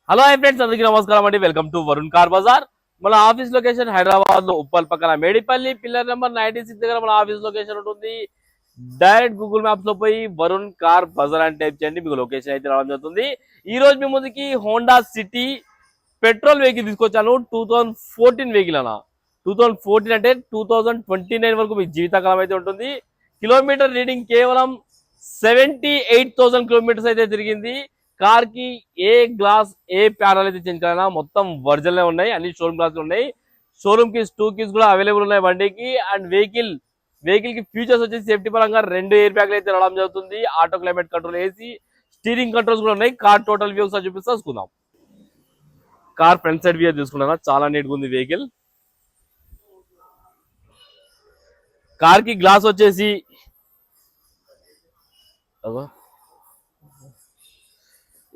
Hello hi friends, అందరికీ నమస్కారం అండి. Welcome to Varun car Bazaar. మన ఆఫీస్ లొకేషన్ హైదరాబాద్ లో ఉప్పల్ పక్కన మేడిపల్లి పిల్లర్ నెంబర్ 96 దగ్గర మన ఆఫీస్ లొకేషన్ ఉంటుంది. డైరెక్ట్ గూగుల్ మ్యాప్స్ లో పోయి వరుణ్ కార్ బజార్ అని టైప్ చేయండి, మీకు లొకేషన్ అయితే రావడం జరుగుతుంది. ఈ రోజు మీ ముందుకి హోండా సిటీ పెట్రోల్ వెహికల్ తీసుకొచ్చాను. 2014 వెహికల్ అన్న. 2014 అంటే 2029 వరకు మీ జీవితకాలం అయితే ఉంటుంది. కిలోమీటర్ రీడింగ్ కేవలం 78,000 కిలోమీటర్స్ అయితే తిరిగింది. కార్ కి ఏ గ్లాస్ ఏ ప్యానల్ అయితే చేంజ్ కావాలన్నా మొత్తం ఒరిజినల్ ఉన్నాయి. అన్ని షోరూమ్ గ్లాస్ ఉన్నాయి. షోరూమ్ కి 2 కీస్ కూడా అవైలబుల్ ఉన్నాయి బండికి. అండ్ వెహికల్ కి ఫీచర్స్ వచ్చేసి సేఫ్టీ పరంగా 2 ఎయిర్ బ్యాగ్లు అయితే రావడం జరుగుతుంది. Auto climate control, AC, steering controls కూడా ఉన్నాయి. కార్ టోటల్ వ్యూ ఒకసారి చూపిస్తా. కార్ ఫ్రంట్ సైడ్ వ్యూ తీసుకున్నా, చాలా నీట్ గా ఉంది వెహికల్. కార్ కి గ్లాస్ వచ్చేసి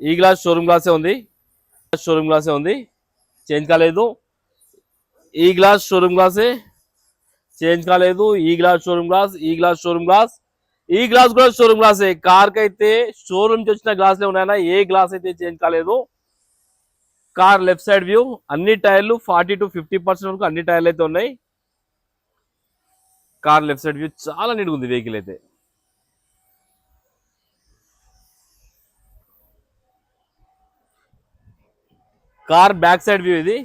ఈ గ్లాస్ షోరూమ్ గ్లాసే ఉంది, చేంజ్ కాలేదు. ఈ గ్లాస్ షోరూమ్ గ్లాసే చేంజ్ కాలేదు. ఈ గ్లాస్ షోరూమ్ గ్లాస్, ఈ గ్లాస్ షోరూమ్ గ్లాస్, ఈ గ్లాస్ కూడా షోరూమ్ గ్లాసే. కార్ కి అయితే షోరూమ్ నుంచి వచ్చిన గ్లాసులే ఉన్నాయన్నా, ఏ గ్లాస్ అయితే చేంజ్ కాలేదు. కార్ లెఫ్ట్ సైడ్ వ్యూ, అన్ని టైర్లు 40 to 50% వరకు అన్ని టైర్లు అయితే ఉన్నాయి. కార్ లెఫ్ట్ సైడ్ వ్యూ చాలా నీట్గా ఉంది వెహికల్ అయితే. కార్ బ్యాక్ సైడ్ వ్యూ ఇది.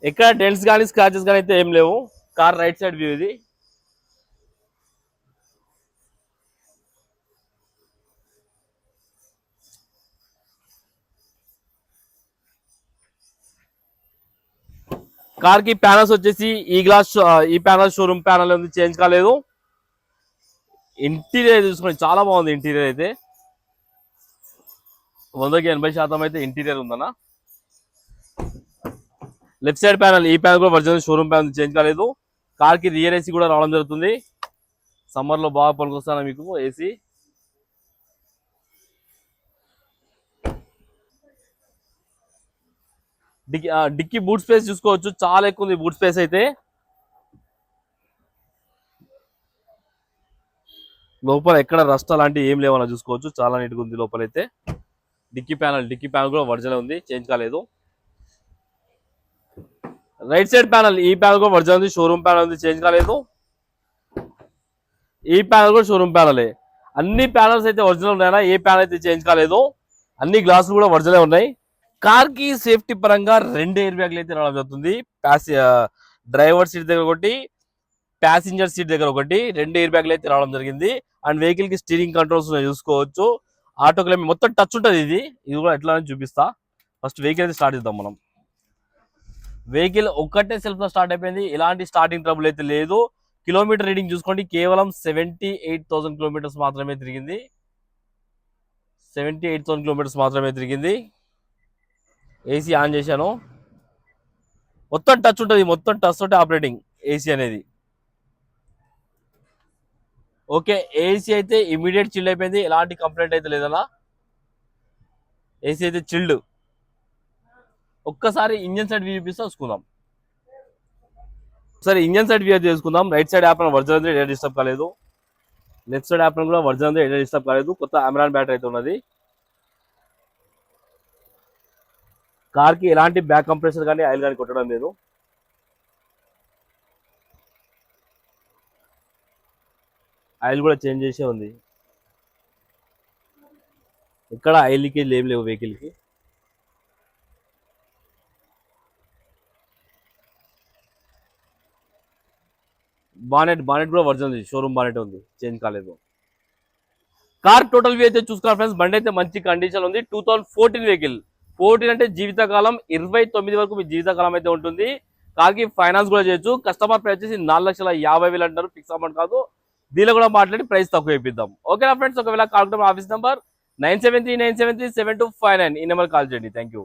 ఎక్కడ డెంట్స్ కానీ స్క్రాచెస్ కానీ అయితే ఏం లేవు. కార్ రైట్ సైడ్ వ్యూ ఇది. కార్ కి ప్యానల్స్ వచ్చేసి ఈ ప్యానల్ షోరూమ్ ప్యానల్ ఉంది, చేంజ్ కాలేదు. ఇంటీరియర్ చూసుకోండి, చాలా బాగుంది ఇంటీరియర్ అయితే. 100కి 80% అయితే ఇంటీరియర్ ఉందన్న. లెఫ్ట్ సైడ్ ప్యానల్, ఈ ప్యానల్ కూడా ఒరిజినల్ షోరూమ్ ప్యానల్ చేంజ్ కాలేదు. కార్ కి రియర్ ఏసీ కూడా రావడం జరుగుతుంది. సమ్మర్ లో బాగా పనికొస్తాను మీకు ఏసీ. డిక్కీ బూట్ స్పేస్ చూసుకోవచ్చు, చాలా ఎక్కువ ఉంది బూట్ స్పేస్ అయితే. లోపల ఎక్కడ రస్ట్ అలాంటి ఏం లేవన్నా చూసుకోవచ్చు, చాలా నీట్గా ఉంది లోపల అయితే. డిక్కీ ప్యానల్ కూడా ఒరిజినల్ ఉంది, చేంజ్ కాలేదు. రైట్ సైడ్ ప్యానల్, ఈ ప్యానల్ కూడా ఒరిజినల్ ఉంది, షోరూమ్ ప్యానల్ ఉంది, చేంజ్ కాలేదు. ఈ ప్యానల్ కూడా షోరూమ్ ప్యానలే. అన్ని ప్యానల్స్ అయితే ఒరిజినల్ ఉన్నాయన్నా, ఏ ప్యానల్ అయితే చేంజ్ కాలేదు. అన్ని గ్లాసులు కూడా ఒరిజినల్ ఉన్నాయి. కార్ కి సేఫ్టీ పరంగా 2 ఎయిర్ బ్యాగ్లు అయితే రావడం జరుగుతుంది. డ్రైవర్ సీట్ దగ్గర ఒకటి, ప్యాసింజర్ సీట్ దగ్గర ఒకటి, 2 ఎయిర్ బ్యాగ్లు అయితే రావడం జరిగింది. అండ్ వెహికల్ కి స్టీరింగ్ కంట్రోల్స్ చూసుకోవచ్చు. ఆటో క్లైమేట్ మొత్తం టచ్ ఉంటుంది. ఇది కూడా ఎట్లా అని చూపిస్తా. ఫస్ట్ వెహికల్ అయితే స్టార్ట్ చేద్దాం మనం. వెహికల్ ఒక్కటే సెల్ఫ్ లో స్టార్ట్ అయిపోయింది, ఎలాంటి స్టార్టింగ్ ట్రబుల్ అయితే లేదు. కిలోమీటర్ రీడింగ్ చూసుకోండి, కేవలం 78,000 కిలోమీటర్స్ మాత్రమే తిరిగింది. 78,000 కిలోమీటర్స్ మాత్రమే తిరిగింది. ఏసీ ఆన్ చేశాను, మొత్తం టచ్ ఉంటుంది, మొత్తం టచ్ తోటి ఆపరేటింగ్ ఏసీ అనేది. ఓకే, ఏసీ అయితే ఇమీడియట్ చిల్డ్ అయిపోయింది, ఎలాంటి కంప్లైంట్ అయితే లేదన్నా. ఏసీ అయితే చిల్డ్. ఒక్కసారి ఇంజన్ సైడ్ వ్యూ చూపిస్తే చూసుకుందాం. సరే, ఇంజన్ సైడ్ వ్యూ చేసుకుందాం. రైట్ సైడ్ యాప్ ఒరిజినల్ ఎక్కడ డిస్టర్బ్ కాలేదు. లెఫ్ట్ సైడ్ యాప్ కూడా ఒరిజినల్ ఎక్కడ డిస్టర్బ్ కాలేదు. కొత్త అమెరాన్ బ్యాటరీ అయితే ఉన్నది. కార్ కి ఎలాంటి బ్యాక్ కంప్రెసర్ కానీ ఆయిల్ కానీ కొట్టడం లేదు. ఆయిల్ కూడా చేంజ్ చేసే ఉంది, ఇక్కడ ఆయిల్ లీకేజ్ ఏం లేవు వెహికల్ కి. బానెట్ కూడా ఒరిజినల్ షోరూమ్ బానెట్ ఉంది, చేంజ్ కాలేదు. కార్ టోటల్ వ్యూ అయితే చూసుకోవాలి ఫ్రెండ్స్. బండి అయితే మంచి కండిషన్ ఉంది. 2014 వెహికల్. 14 అంటే జీవితకాలం 29 వరకు మీ జీవితకాలం అయితే ఉంటుంది. కార్ కి ఫైనాన్స్ కూడా చేయొచ్చు. కస్టమర్ ప్రైస్ వచ్చేసి 4,50,000 అంటారు, ఫిక్స్ అమౌంట్ కాదు. దీనిలో కూడా మాట్లాడి ప్రైస్ తక్కువ ఇప్పిద్దాం. ఓకేనా ఫ్రెండ్స్, ఒకవేళ కాల్ ఆఫీస్ నెంబర్ 973973759, ఈ నెంబర్ కాల్ చేయండి. Thank you.